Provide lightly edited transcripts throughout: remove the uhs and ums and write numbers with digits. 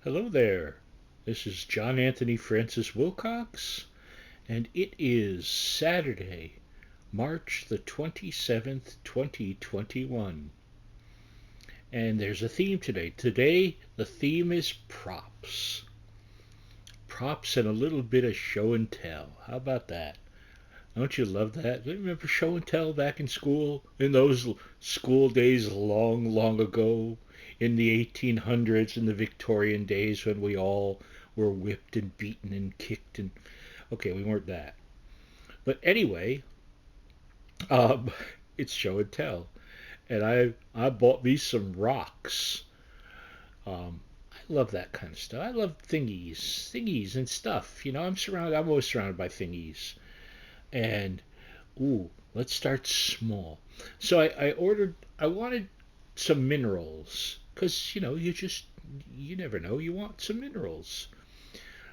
Hello there. This is John Anthony Francis Wilcox, and it is Saturday, March the 27th, 2021. And there's a theme today. Today, the theme is props. Props and a little bit of show and tell. How about that? Don't you love that? Do you remember show and tell back in school? In those school days long, long ago? In the 1800s, in the Victorian days when we all were whipped and beaten and kicked and okay, we weren't that. But anyway, um, it's show and tell, and I bought me some rocks. I love that kind of stuff. I love thingies and stuff. I'm surrounded. I'm always surrounded by thingies. And ooh, let's start small. So I ordered. I wanted some minerals because you never know. You want some minerals.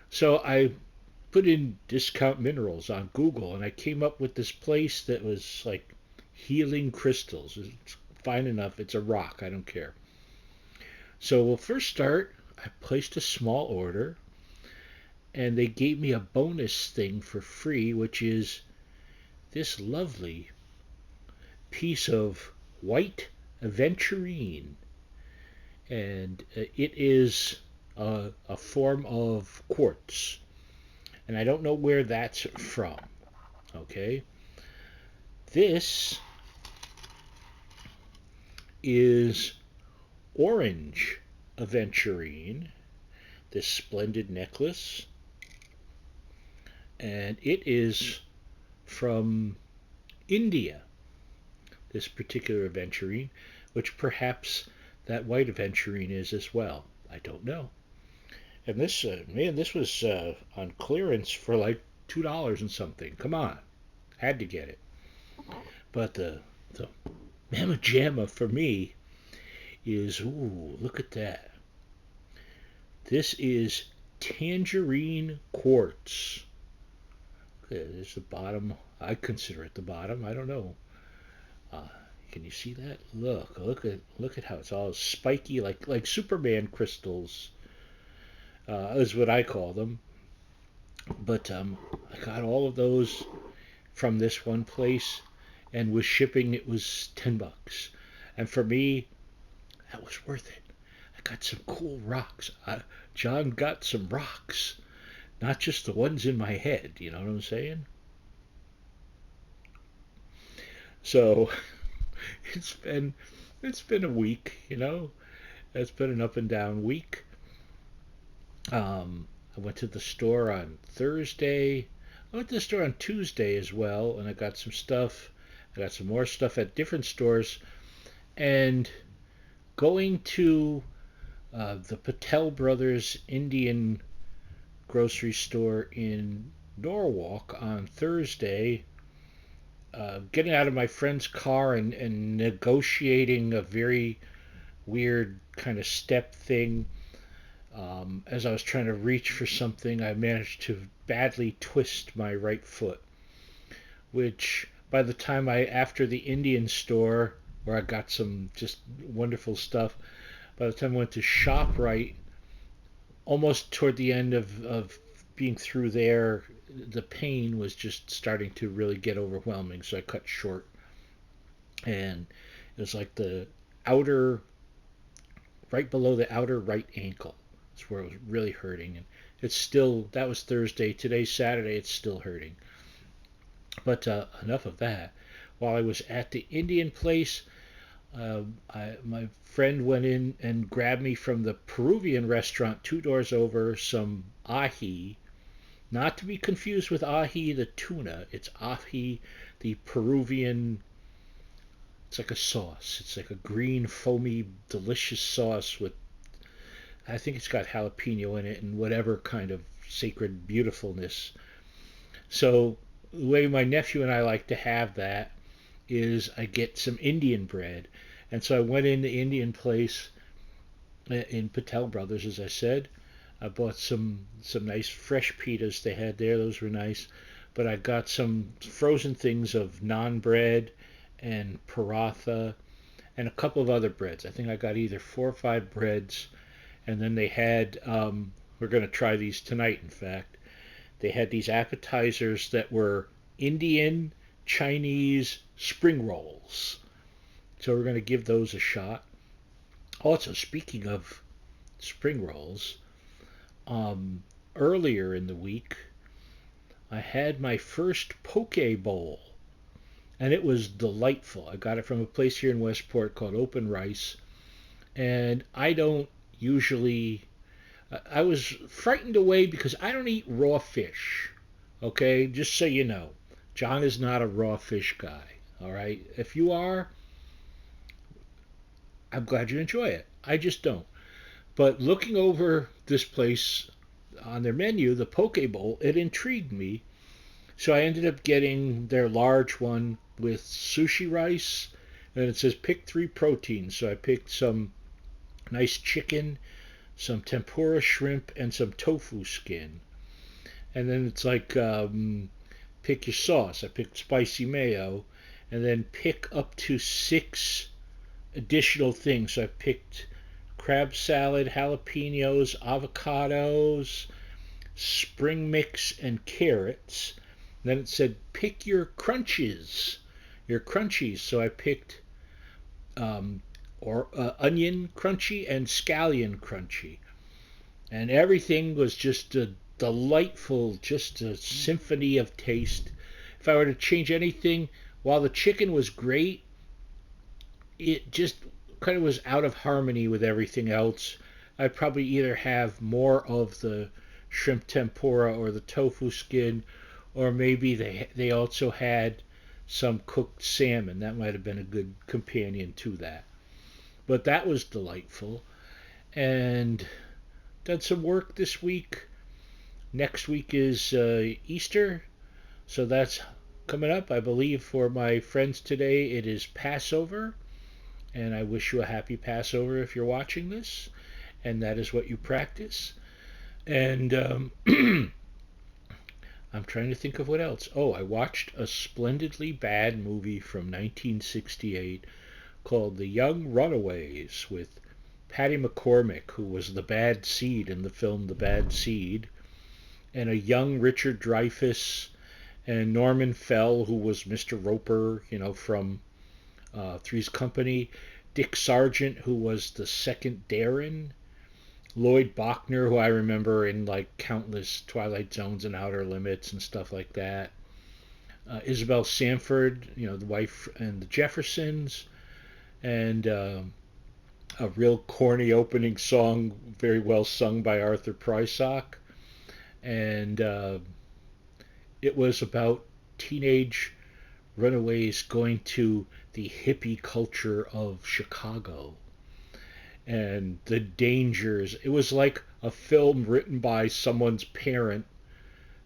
So I put in discount minerals on Google, and I came up with this place that was like healing crystals. It's fine enough. It's a rock. I don't care. So we'll first start. I placed a small order, and they gave me a bonus thing for free, which is this lovely piece of white aventurine, and it is a form of quartz, and I don't know where that's from. Okay, this is orange aventurine, this splendid necklace, and it is from India. This particular aventurine, which perhaps that white aventurine is as well. I don't know. And this, man, this was on clearance for like $2 and something. Come on, had to get it. But the mamma jamma for me is, ooh, look at that. This is tangerine quartz. Okay, there's the bottom. I consider it the bottom. I don't know. Uh, can you see that? Look at how it's all spiky, like Superman crystals, is what I call them. But I got all of those from this one place, and with shipping it was $10. And for me, that was worth it. I got some cool rocks. John got some rocks, not just the ones in my head. You know what I'm saying? So it's been it's been a week. It's been an up and down week. I went to the store on Thursday. I went to the store on Tuesday as well, and I got some stuff. I got some more stuff at different stores. And going to the Patel Brothers Indian grocery store in Norwalk on Thursday, getting out of my friend's car and negotiating a very weird kind of step thing. As I was trying to reach for something, I managed to badly twist my right foot, which by the time after the Indian store, where I got some just wonderful stuff, by the time I went to ShopRite, almost toward the end of being through there, the pain was just starting to really get overwhelming. So I cut short, and it was like the outer, right below the outer right ankle. It's where it was really hurting, and it's still. That was Thursday. Today's Saturday. It's still hurting. But enough of that. While I was at the Indian place, my friend went in and grabbed me from the Peruvian restaurant two doors over some ahi, not to be confused with ahi the tuna. It's ahi, the Peruvian. It's like a sauce. It's like a green, foamy, delicious sauce with. I think it's got jalapeno in it and whatever kind of sacred beautifulness. So the way my nephew and I like to have that is I get some Indian bread. And so I went in the Indian place in Patel Brothers, as I said. I bought some nice fresh pitas they had there. Those were nice. But I got some frozen things of naan bread and paratha and a couple of other breads. I think I got either 4 or 5 breads, And then they had, we're going to try these tonight, in fact. They had these appetizers that were Indian, Chinese spring rolls. So we're going to give those a shot. Also, speaking of spring rolls, um, earlier in the week, I had my first poke bowl, and it was delightful. I got it from a place here in Westport called Open Rice, and I don't usually. I was frightened away because I don't eat raw fish. Okay, just so you know, John is not a raw fish guy. All right, if you are, I'm glad you enjoy it. I just don't. But looking over this place on their menu, the poke bowl, it intrigued me. So I ended up getting their large one with sushi rice, and it says pick three proteins. So I picked some nice chicken, some tempura shrimp, and some tofu skin. And then it's like pick your sauce. I picked spicy mayo, and then pick up to 6 additional things. So I picked crab salad, jalapenos, avocados, spring mix, and carrots. And then it said pick your crunchies. So I picked onion crunchy and scallion crunchy, and everything was just a delightful, just a symphony of taste. If I were to change anything, while the chicken was great, it just kind of was out of harmony with everything else. I'd probably either have more of the shrimp tempura or the tofu skin, or maybe they also had some cooked salmon. That might have been a good companion to that. But that was delightful. And done some work this week. Next week is Easter, so that's coming up. I believe for my friends today it is Passover, and I wish you a happy Passover if you're watching this, and that is what you practice. And I'm trying to think of what else. Oh, I watched a splendidly bad movie from 1968 called The Young Runaways with Patty McCormick, who was the bad seed in the film The Bad Seed, and a young Richard Dreyfuss, and Norman Fell, who was Mr. Roper, from Three's Company, Dick Sargent, who was the second Darrin, Lloyd Bachner, who I remember in like countless Twilight Zones and Outer Limits and stuff like that, Isabel Sanford, the wife, and the Jeffersons, and a real corny opening song, very well sung by Arthur Prysock. And it was about teenage runaways going to the hippie culture of Chicago and the dangers. It was like a film written by someone's parent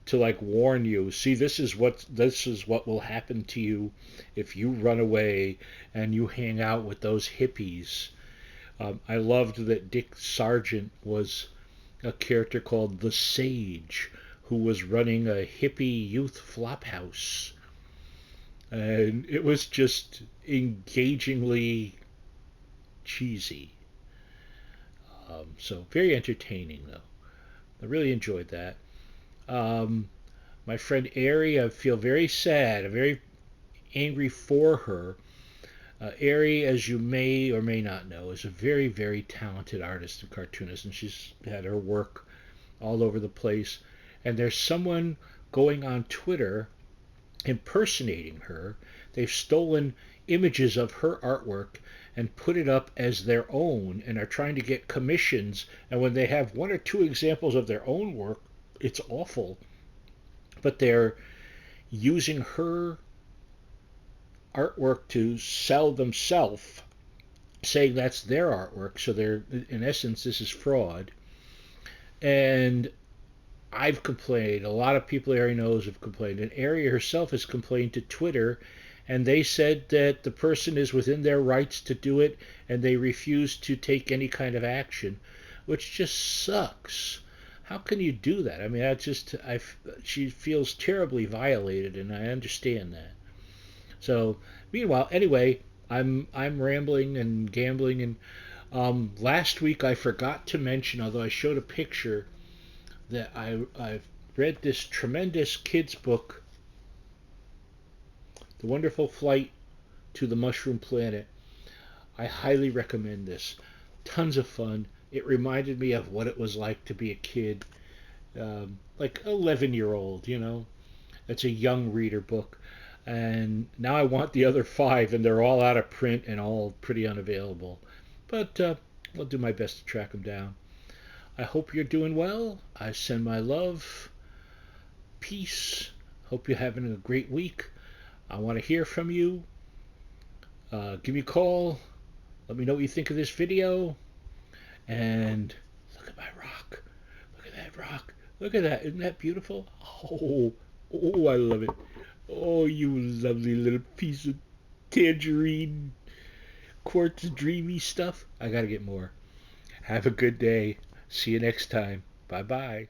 to like warn you. See, this is what will happen to you if you run away and you hang out with those hippies. I loved that Dick Sargent was a character called the Sage, who was running a hippie youth flophouse. And it was just engagingly cheesy. So very entertaining, though. I really enjoyed that. Um, my friend Ari, I feel very sad, very angry for her. Ari, as you may or may not know, is a very, very talented artist and cartoonist, and she's had her work all over the place. And there's someone going on Twitter impersonating her. They've stolen images of her artwork and put it up as their own and are trying to get commissions. And when they have one or two examples of their own work, it's awful. But they're using her artwork to sell themselves, saying that's their artwork. So they're, in essence, this is fraud. And I've complained. A lot of people Ari knows have complained. And Ari herself has complained to Twitter, and they said that the person is within their rights to do it, and they refuse to take any kind of action, which just sucks. How can you do that? I mean, she feels terribly violated, and I understand that. So, meanwhile, anyway, I'm rambling and gambling, and Last week I forgot to mention, although I showed a picture, that I've read this tremendous kids book, The Wonderful Flight to the Mushroom Planet. I highly recommend this. Tons of fun. It reminded me of what it was like to be a kid, like 11-year-old, you know. It's a young reader book. And now I want the other five, and they're all out of print and all pretty unavailable. But I'll do my best to track them down. I hope you're doing well. I send my love, peace. Hope you're having a great week. I want to hear from you. Give me a call. Let me know what you think of this video. And look at my rock. Look at that rock. Look at that. Isn't that beautiful? Oh, I love it. Oh, you lovely little piece of tangerine quartz dreamy stuff. I gotta get more. Have a good day. See you next time. Bye bye.